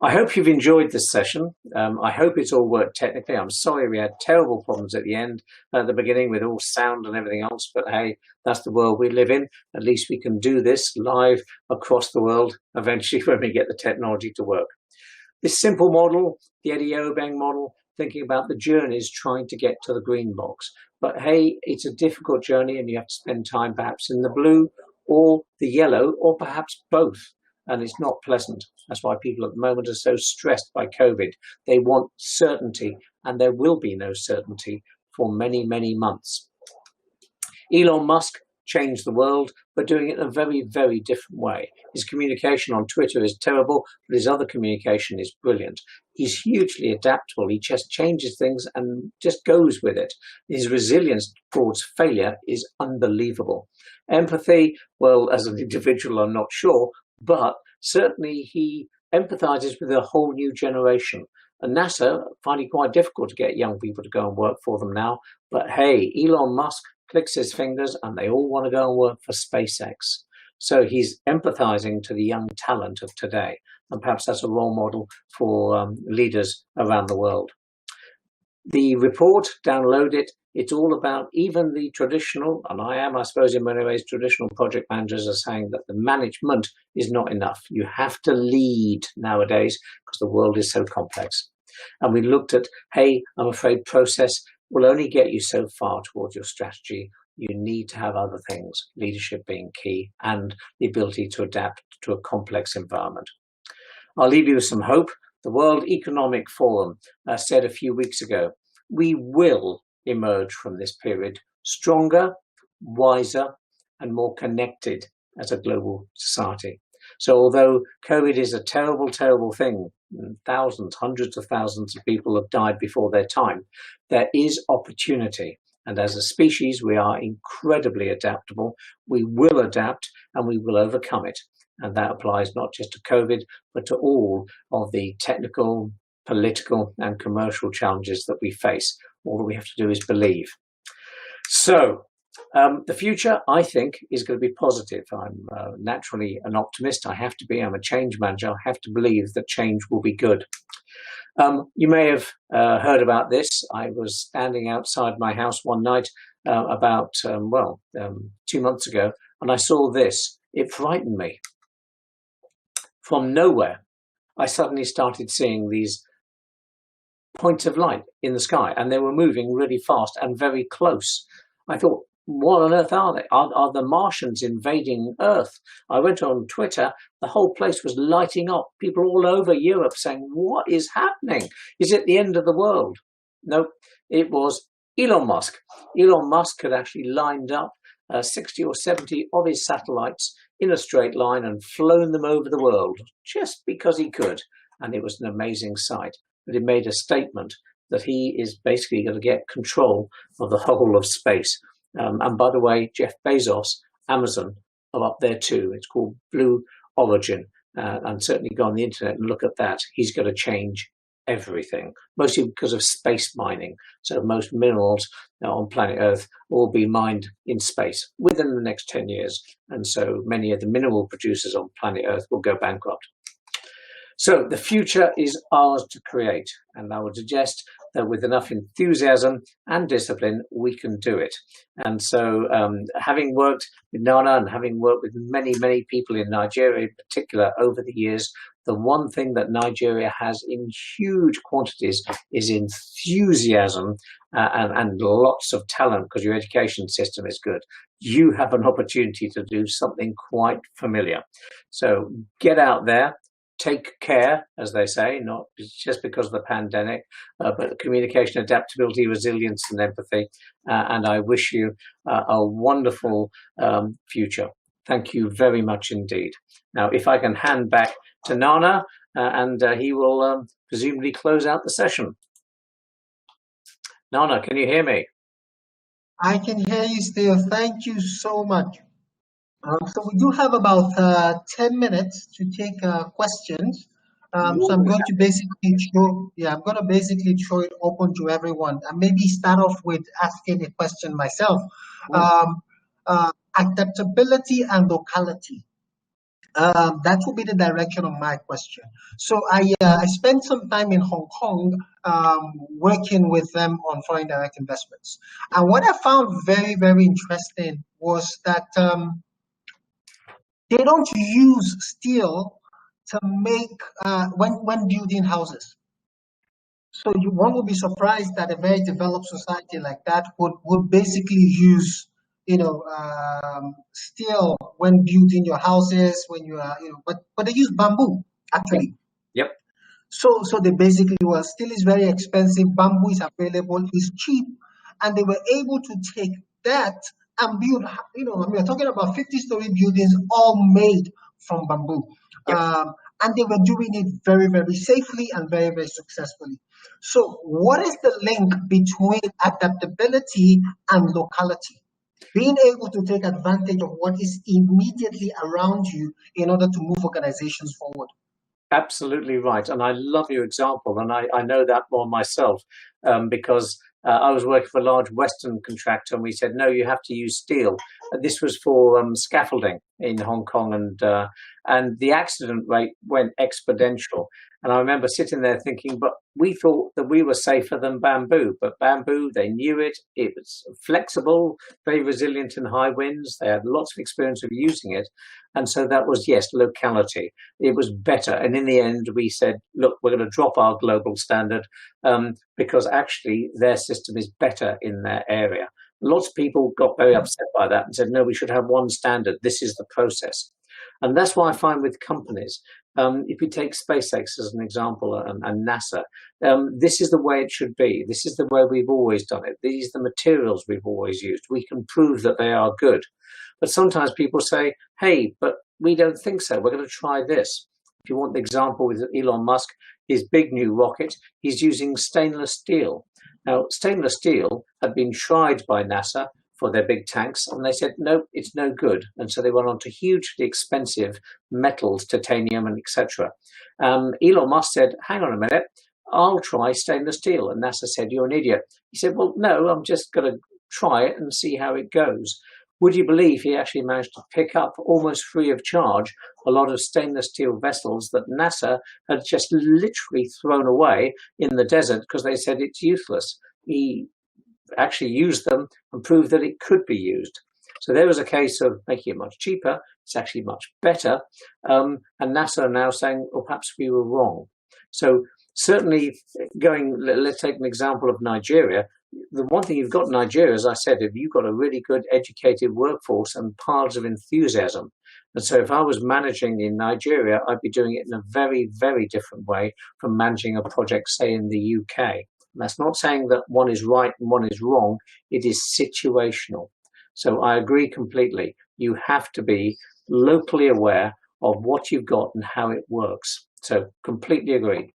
I hope you've enjoyed this session. I hope it's all worked technically. I'm sorry we had terrible problems at the beginning with all sound and everything else, but hey, that's the world we live in. At least we can do this live across the world eventually when we get the technology to work. This simple model, the Eddie Obeng model, thinking about the journeys trying to get to the green box. But hey, it's a difficult journey and you have to spend time perhaps in the blue or the yellow or perhaps both. And it's not pleasant. That's why people at the moment are so stressed by COVID. They want certainty, and there will be no certainty for many, many months. Elon Musk changed the world, but doing it in a very, very different way. His communication on Twitter is terrible, but his other communication is brilliant. He's hugely adaptable. He just changes things and just goes with it. His resilience towards failure is unbelievable. Empathy, well, as an individual, I'm not sure, but certainly he empathizes with a whole new generation. And NASA find it quite difficult to get young people to go and work for them now. But hey, Elon Musk clicks his fingers and they all want to go and work for SpaceX. So he's empathizing to the young talent of today. And perhaps that's a role model for leaders around the world. The report, download it. It's all about even the traditional, and I suppose in many ways, traditional project managers are saying that the management is not enough. You have to lead nowadays because the world is so complex. And we looked at, hey, I'm afraid process will only get you so far towards your strategy. You need to have other things, leadership being key, and the ability to adapt to a complex environment. I'll leave you with some hope. The World Economic Forum said a few weeks ago, we will emerge from this period stronger, wiser, and more connected as a global society. So although COVID is a terrible, terrible thing, thousands, hundreds of thousands of people have died before their time, there is opportunity. And as a species, we are incredibly adaptable. We will adapt and we will overcome it. And that applies not just to COVID, but to all of the technical, political, and commercial challenges that we face. All that we have to do is believe. So the future, I think, is going to be positive. I'm naturally an optimist. I have to be. I'm a change manager. I have to believe that change will be good. You may have heard about this. I was standing outside my house one night about 2 months ago, and I saw this. It frightened me. From nowhere, I suddenly started seeing these points of light in the sky, and they were moving really fast and very close. I thought, what on earth are they? Are the Martians invading Earth? I went on Twitter. The whole place was lighting up. People all over Europe saying, what is happening? Is it the end of the world? No, it was Elon Musk. Elon Musk had actually lined up 60 or 70 of his satellites in a straight line and flown them over the world just because he could. And it was an amazing sight. But it made a statement that he is basically going to get control of the whole of space. And by the way, Jeff Bezos, Amazon, are up there too. It's called Blue Origin. And certainly go on the internet and look at that. He's going to change everything, mostly because of space mining. So most minerals on planet Earth will be mined in space within the next 10 years. And so many of the mineral producers on planet Earth will go bankrupt. So the future is ours to create. And I would suggest that with enough enthusiasm and discipline, we can do it. And so having worked with Nana and having worked with many, many people in Nigeria in particular over the years, the one thing that Nigeria has in huge quantities is enthusiasm and lots of talent, because your education system is good. You have an opportunity to do something quite familiar. So get out there. Take care, as they say, not just because of the pandemic, but communication, adaptability, resilience, and empathy. And I wish you a wonderful future. Thank you very much indeed. Now, if I can hand back to Nana, and he will presumably close out the session. Nana, can you hear me? I can hear you still. Thank you so much. So we do have about 10 minutes to take questions. So I'm going to basically throw it open to everyone, and maybe start off with asking a question myself. Adaptability and locality. That would be the direction of my question. So I spent some time in Hong Kong working with them on foreign direct investments. And what I found very, very interesting was that they don't use steel to make when building houses. So one would be surprised that a very developed society like that would basically use steel when building your houses when you are but they use bamboo Yep. actually. Yep. So they basically steel is very expensive, bamboo is available, is cheap, and they were able to take that and build. We're talking about 50-story buildings all made from bamboo. Yep. And they were doing it very, very safely and very, very successfully. So what is the link between adaptability and locality? Being able to take advantage of what is immediately around you in order to move organizations forward. Absolutely right. And I love your example. And I know that more myself because I was working for a large Western contractor and we said, no, you have to use steel. This was for scaffolding in Hong Kong and the accident rate went exponential. And I remember sitting there thinking, but we thought that we were safer than bamboo. But bamboo, they knew it. It was flexible, very resilient in high winds. They had lots of experience of using it. And so that was, yes, locality. It was better. And in the end, we said, look, we're going to drop our global standard because actually their system is better in their area. Lots of people got very upset by that and said, no, we should have one standard. This is the process. And that's why I find with companies, if you take SpaceX as an example and NASA, this is the way it should be. This is the way we've always done it. These are the materials we've always used. We can prove that they are good. But sometimes people say, hey, but we don't think so. We're going to try this. If you want the example with Elon Musk, his big new rocket, he's using stainless steel. Now, stainless steel had been tried by NASA for their big tanks, and they said, no, it's no good. And so they went on to hugely expensive metals, titanium, and etc. Elon Musk said, hang on a minute, I'll try stainless steel. And NASA said, you're an idiot. He said, well, no, I'm just going to try it and see how it goes. Would you believe he actually managed to pick up, almost free of charge, a lot of stainless steel vessels that NASA had just literally thrown away in the desert because they said it's useless. He actually used them and proved that it could be used. So there was a case of making it much cheaper. It's actually much better. And NASA are now saying, well, perhaps we were wrong. So certainly let's take an example of Nigeria. The one thing you've got in Nigeria, as I said, if you've got a really good educated workforce and piles of enthusiasm. And so if I was managing in Nigeria, I'd be doing it in a very, very different way from managing a project, say, in the UK. And that's not saying that one is right and one is wrong. It is situational. So I agree completely. You have to be locally aware of what you've got and how it works. So completely agree.